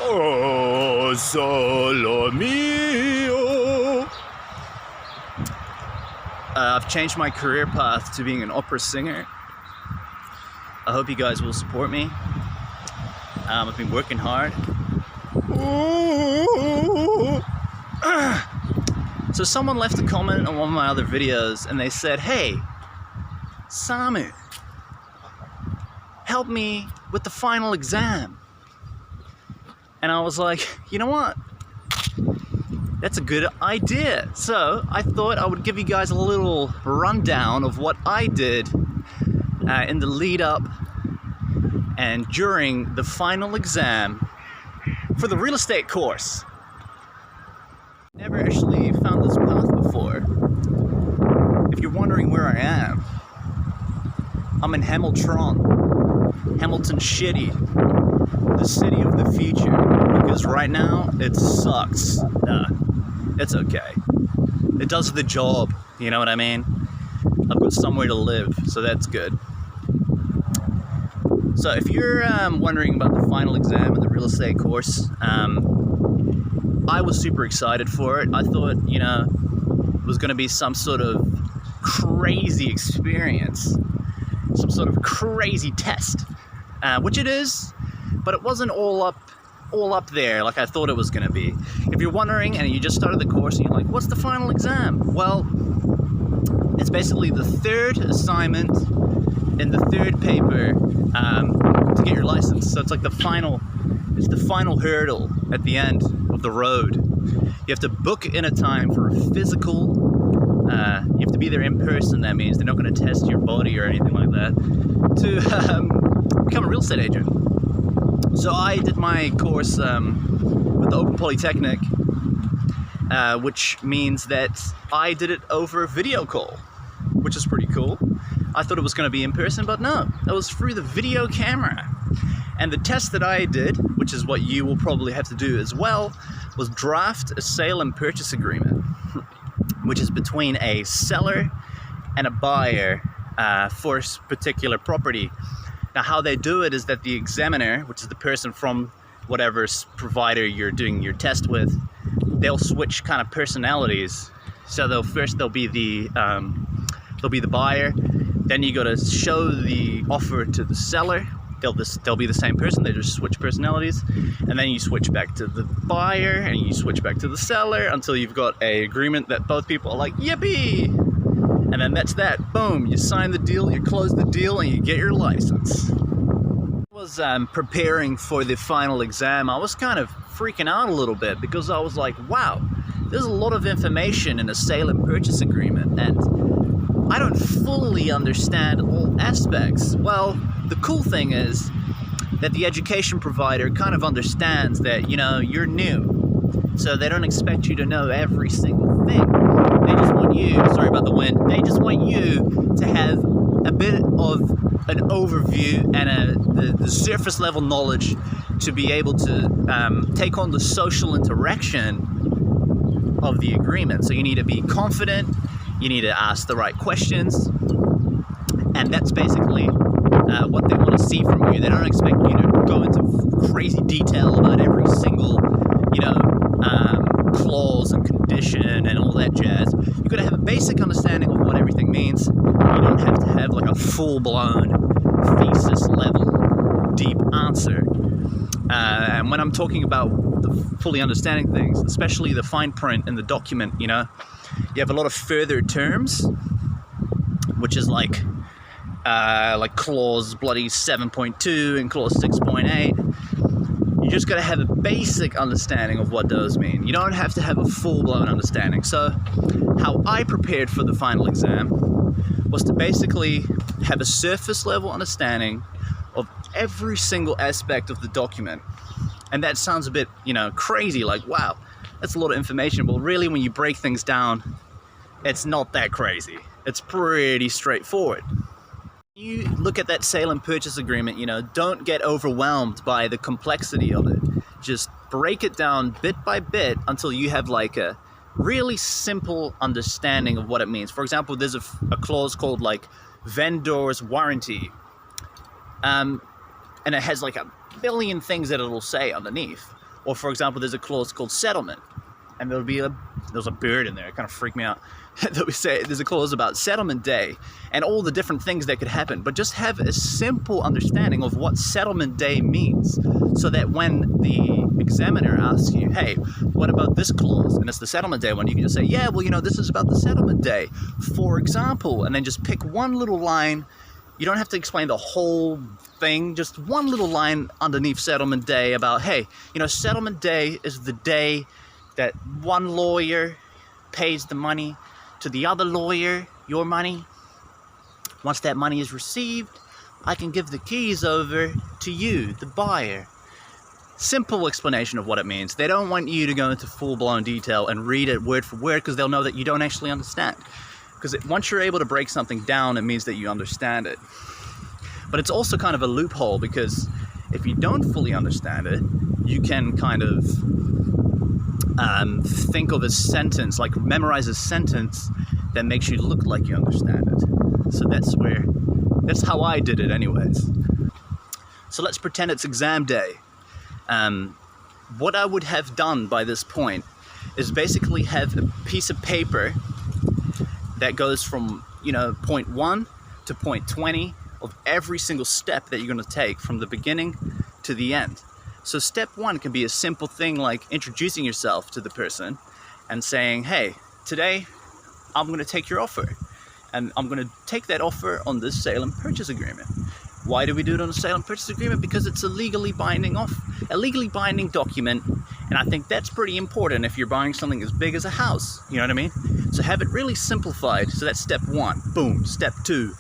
Oh, solo mio. I've changed my career path to being an opera singer. I hope you guys will support me. I've been working hard. So someone left a comment on one of my other videos and they said, "Hey, Samu, help me with the final exam." And I was like, you know what? That's a good idea. So I thought I would give you guys a little rundown of what I did in the lead up and during the final exam for the real estate course. Never actually found this path before. If you're wondering where I am, I'm in Hamilton Shitty, the city of the future, because right now it sucks. It's okay. It does the job, you know what I mean? I've got somewhere to live, so that's good. So if you're wondering about the final exam in the real estate course, I was super excited for it. I thought, you know, it was going to be some sort of crazy experience, some sort of crazy test, which it is, but it wasn't all up there like I thought it was going to be. If you're wondering and you just started the course and you're like, what's the final exam? Well, it's basically the third assignment in the third paper to get your license. So it's like the final hurdle at the end of the road. You have to book in a time for a physical. You have to be there in person. That means they're not going to test your body or anything like that to become a real estate agent. So I did my course with the Open Polytechnic, which means that I did it over video call, which is pretty cool. I thought it was going to be in person, but no, it was through the video camera. And the test that I did, which is what you will probably have to do as well, was draft a sale and purchase agreement, which is between a seller and a buyer for a particular property. Now, how they do it is that the examiner, which is the person from whatever provider you're doing your test with, they'll switch kind of personalities. So they'll be the buyer. Then you got to show the offer to the seller. They'll be the same person. They just switch personalities, and then you switch back to the buyer, and you switch back to the seller until you've got a agreement that both people are like, yippee! And then that's that. Boom! You sign the deal, you close the deal, and you get your license. I was preparing for the final exam. I was kind of freaking out a little bit because I was like, wow, there's a lot of information in a sale and purchase agreement, and I don't fully understand all aspects. Well, the cool thing is that the education provider kind of understands that, you know, you're new. So they don't expect you to know every single thing. They just want you, sorry about the wind, they just want you to have a bit of an overview and the surface level knowledge to be able to take on the social interaction of the agreement. So you need to be confident, you need to ask the right questions, and that's basically what they want to see from you. They don't expect you to go into crazy detail about every single, you know, clause and condition and all that jazz. You've got to have a basic understanding of what everything means. You don't have to have like a full-blown thesis level deep answer. And when I'm talking about the fully understanding things, especially the fine print in the document, you know, you have a lot of further terms, which is like clause bloody 7.2 and clause 6.8. You just got to have a basic understanding of what those mean. You don't have to have a full-blown understanding. So how I prepared for the final exam was to basically have a surface level understanding of every single aspect of the document. And that sounds a bit, you know, crazy, like, wow, that's a lot of information. But really, when you break things down, it's not that crazy. It's pretty straightforward. You look at that sale and purchase agreement, you know, don't get overwhelmed by the complexity of it. Just break it down bit by bit until you have like a really simple understanding of what it means. For example, there's a clause called like vendor's warranty. And it has like a billion things that it'll say underneath. Or for example, there's a clause called settlement, and there's a bird in there. It kind of freaked me out. That we say there's a clause about settlement day and all the different things that could happen, but just have a simple understanding of what settlement day means, so that when the examiner asks you, hey, what about this clause, and it's the settlement day one, you can just say, yeah, well, you know, this is about the settlement day, for example, and then just pick one little line. You don't have to explain the whole thing, just one little line underneath settlement day about, hey, you know, settlement day is the day that one lawyer pays the money to the other lawyer, your money. Once that money is received, I can give the keys over to you, the buyer. Simple explanation of what it means. They don't want you to go into full-blown detail and read it word for word, because they'll know that you don't actually understand. Because once you're able to break something down, it means that you understand it. But it's also kind of a loophole, because if you don't fully understand it, you can kind of think of a sentence, like memorize a sentence that makes you look like you understand it. So that's how I did it anyways. So let's pretend it's exam day. What I would have done by this point is basically have a piece of paper that goes from, you know, point 1 to point 20 of every single step that you're going to take from the beginning to the end. So step 1 can be a simple thing like introducing yourself to the person and saying, hey, today I'm going to take your offer, and I'm going to take that offer on this sale and purchase agreement. Why do we do it on a sale and purchase agreement? Because it's a legally binding document, and I think that's pretty important if you're buying something as big as a house, you know what I mean? So have it really simplified. So that's step 1. Boom. Step 2,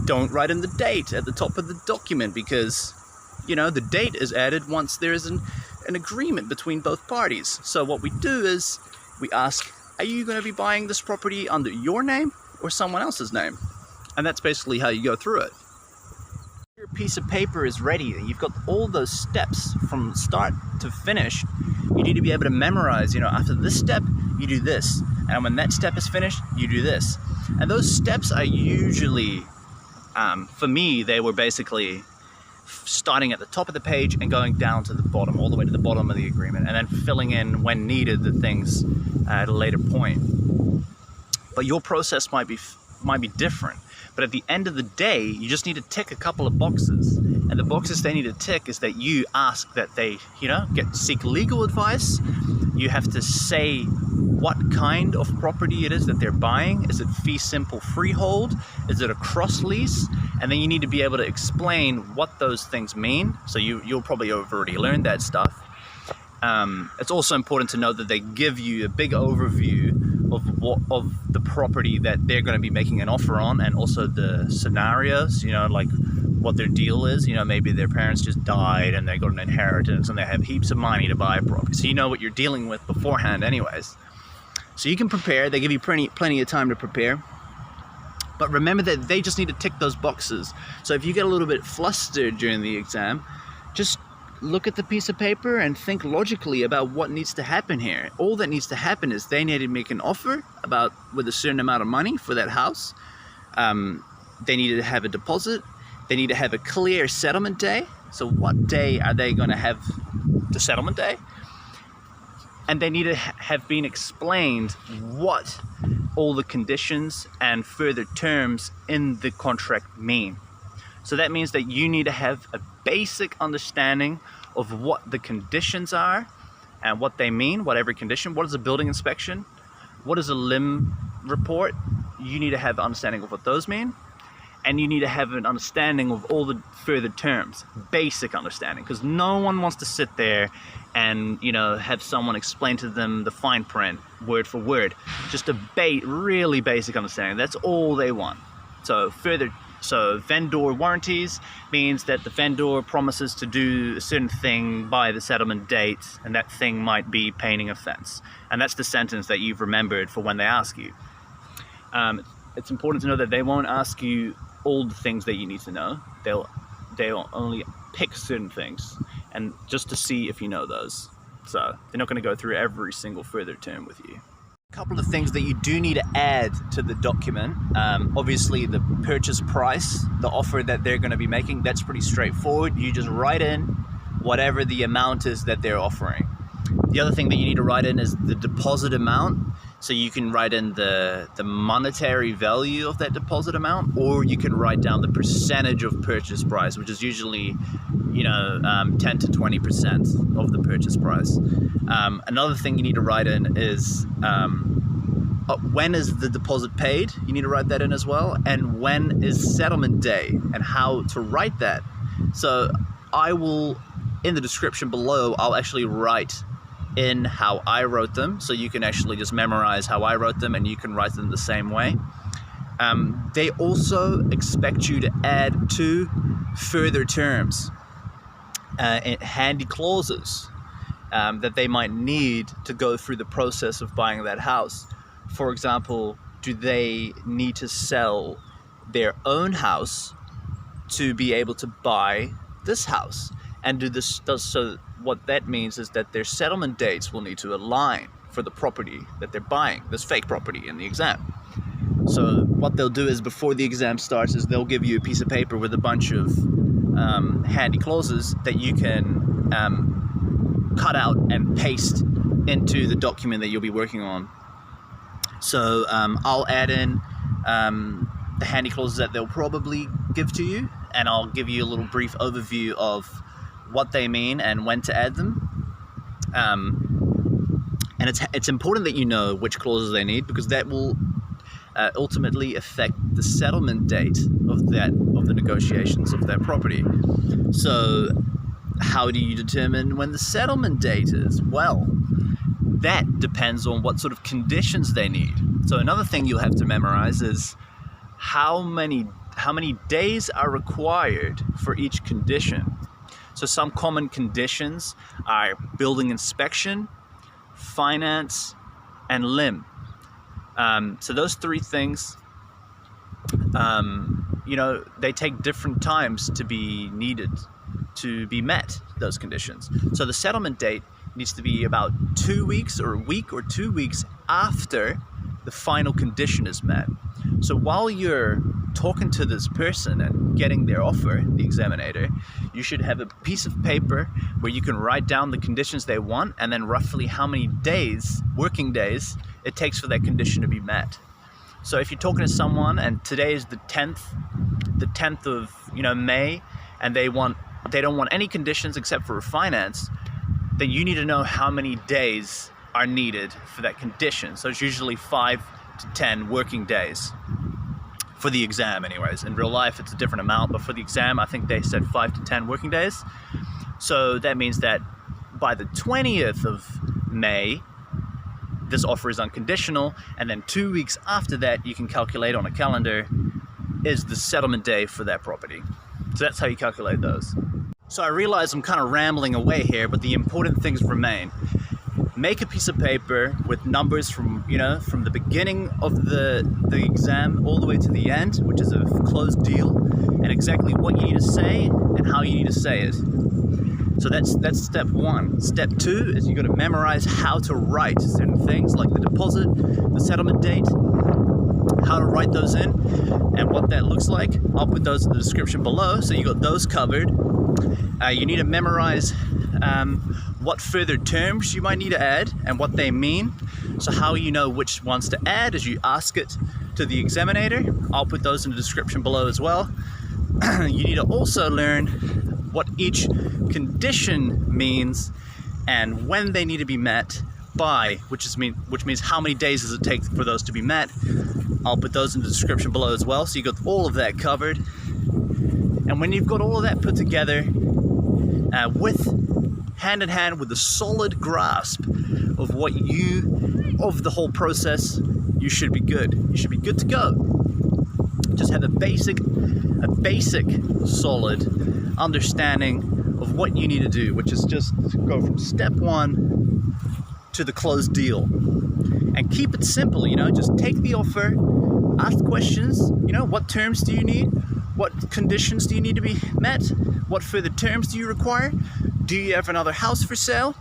don't write in the date at the top of the document, because, you know, the date is added once there is an agreement between both parties. So what we do is we ask, are you going to be buying this property under your name or someone else's name? And that's basically how you go through it. Your piece of paper is ready, and you've got all those steps from start to finish. You need to be able to memorize, you know, after this step, you do this. And when that step is finished, you do this. And those steps are usually, for me, they were basically starting at the top of the page and going down to the bottom, all the way to the bottom of the agreement, and then filling in when needed the things at a later point. But your process might be different. But at the end of the day, you just need to tick a couple of boxes. And the boxes they need to tick is that you ask that they, you know, seek legal advice. You have to say what kind of property it is that they're buying. Is it fee simple freehold? Is it a cross lease? And then you need to be able to explain what those things mean. So you'll probably have already learned that stuff. It's also important to know that they give you a big overview of the property that they're going to be making an offer on, and also the scenarios, you know, like what their deal is. You know, maybe their parents just died and they got an inheritance and they have heaps of money to buy a property. So you know what you're dealing with beforehand anyways. So you can prepare. They give you plenty of time to prepare. But remember that they just need to tick those boxes. So if you get a little bit flustered during the exam, just look at the piece of paper and think logically about what needs to happen here. All that needs to happen is they need to make an offer with a certain amount of money for that house. They need to have a deposit. They need to have a clear settlement day. So what day are they going to have the settlement day? And they need to have been explained what all the conditions and further terms in the contract mean. So that means that you need to have a basic understanding of what the conditions are and what they mean, what every condition. What is a building inspection? What is a limb report? You need to have an understanding of what those mean. And you need to have an understanding of all the further terms, basic understanding, because no one wants to sit there and, you know, have someone explain to them the fine print word for word. Just a really basic understanding. That's all they want. So vendor warranties means that the vendor promises to do a certain thing by the settlement date, and that thing might be painting a fence. And that's the sentence that you've remembered for when they ask you. It's important to know that they won't ask you all the things that you need to know. They'll only pick certain things, and just to see if you know those. So they're not going to go through every single further term with you. A couple of things that you do need to add to the document. Obviously the purchase price, the offer that they're going to be making, that's pretty straightforward. You just write in whatever the amount is that they're offering. The other thing that you need to write in is the deposit amount. So you can write in the monetary value of that deposit amount, or you can write down the percentage of purchase price, which is usually, 10 to 20% of the purchase price. Another thing you need to write in is when is the deposit paid? You need to write that in as well. And when is settlement day, and how to write that. So I will, in the description below, I'll actually write in how I wrote them, so you can actually just memorize how I wrote them and you can write them the same way. They also expect you to add 2 further terms, handy clauses that they might need to go through the process of buying that house. For example, do they need to sell their own house to be able to buy this house? And so what that means is that their settlement dates will need to align for the property that they're buying, this fake property in the exam. So what they'll do is, before the exam starts, is they'll give you a piece of paper with a bunch of handy clauses that you can cut out and paste into the document that you'll be working on. So I'll add in the handy clauses that they'll probably give to you, and I'll give you a little brief overview of what they mean and when to add them. And it's important that you know which clauses they need, because that will ultimately affect the settlement date of the negotiations of that property. So how do you determine when the settlement date is? Well, that depends on what sort of conditions they need. So another thing you'll have to memorize is how many days are required for each condition. So some common conditions are building inspection, finance, and limb. So those 3 things, they take different times to be needed to be met, those conditions. So the settlement date needs to be about 2 weeks, or a week or 2 weeks after the final condition is met. So while you're talking to this person and getting their offer, the examinator, you should have a piece of paper where you can write down the conditions they want, and then roughly how many days, working days, it takes for that condition to be met. So if you're talking to someone and today is the 10th of May, and they don't want any conditions except for refinance, then you need to know how many days are needed for that condition. So it's usually 5 to 10 working days for the exam anyways. In real life it's a different amount, but for the exam I think they said 5 to 10 working days. So that means that by the 20th of May this offer is unconditional, and then 2 weeks after that you can calculate on a calendar is the settlement day for that property. So that's how you calculate those. So I realize I'm kind of rambling away here, but the important things remain. Make a piece of paper with numbers from the beginning of the exam all the way to the end, which is a closed deal, and exactly what you need to say and how you need to say it. So that's step 1. Step 2 is you got to memorize how to write certain things like the deposit, the settlement date, how to write those in, and what that looks like. I'll put those in the description below, so you got those covered. You need to memorize what further terms you might need to add and what they mean. So how you know which ones to add is you ask it to the examinator. I'll put those in the description below as well. You need to also learn what each condition means and when they need to be met by, which means how many days does it take for those to be met. I'll put those in the description below as well, so you got all of that covered. And when you've got all of that put together, hand in hand with a solid grasp of the whole process, you should be good. You should be good to go. Just have a basic solid understanding of what you need to do, which is just go from step 1 to the closed deal. And keep it simple, just take the offer, ask questions, what terms do you need? What conditions do you need to be met? What further terms do you require? Do you have another house for sale?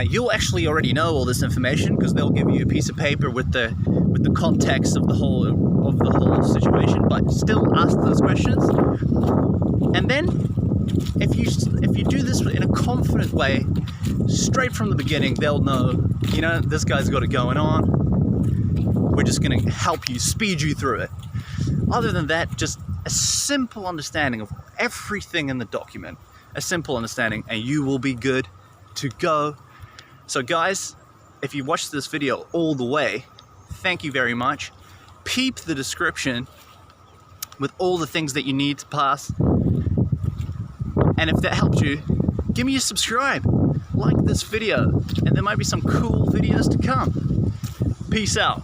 You'll actually already know all this information, because they'll give you a piece of paper with the context of the whole situation, but still ask those questions. And then if you do this in a confident way, straight from the beginning, they'll know, you know, this guy's got it going on. We're just going to help you, speed you through it. Other than that, just a simple understanding of everything in the document, a simple understanding, and you will be good to go. So guys, if you watched this video all the way, thank you very much. Peep the description with all the things that you need to pass. And if that helped you, give me a subscribe, like this video, and there might be some cool videos to come. Peace out.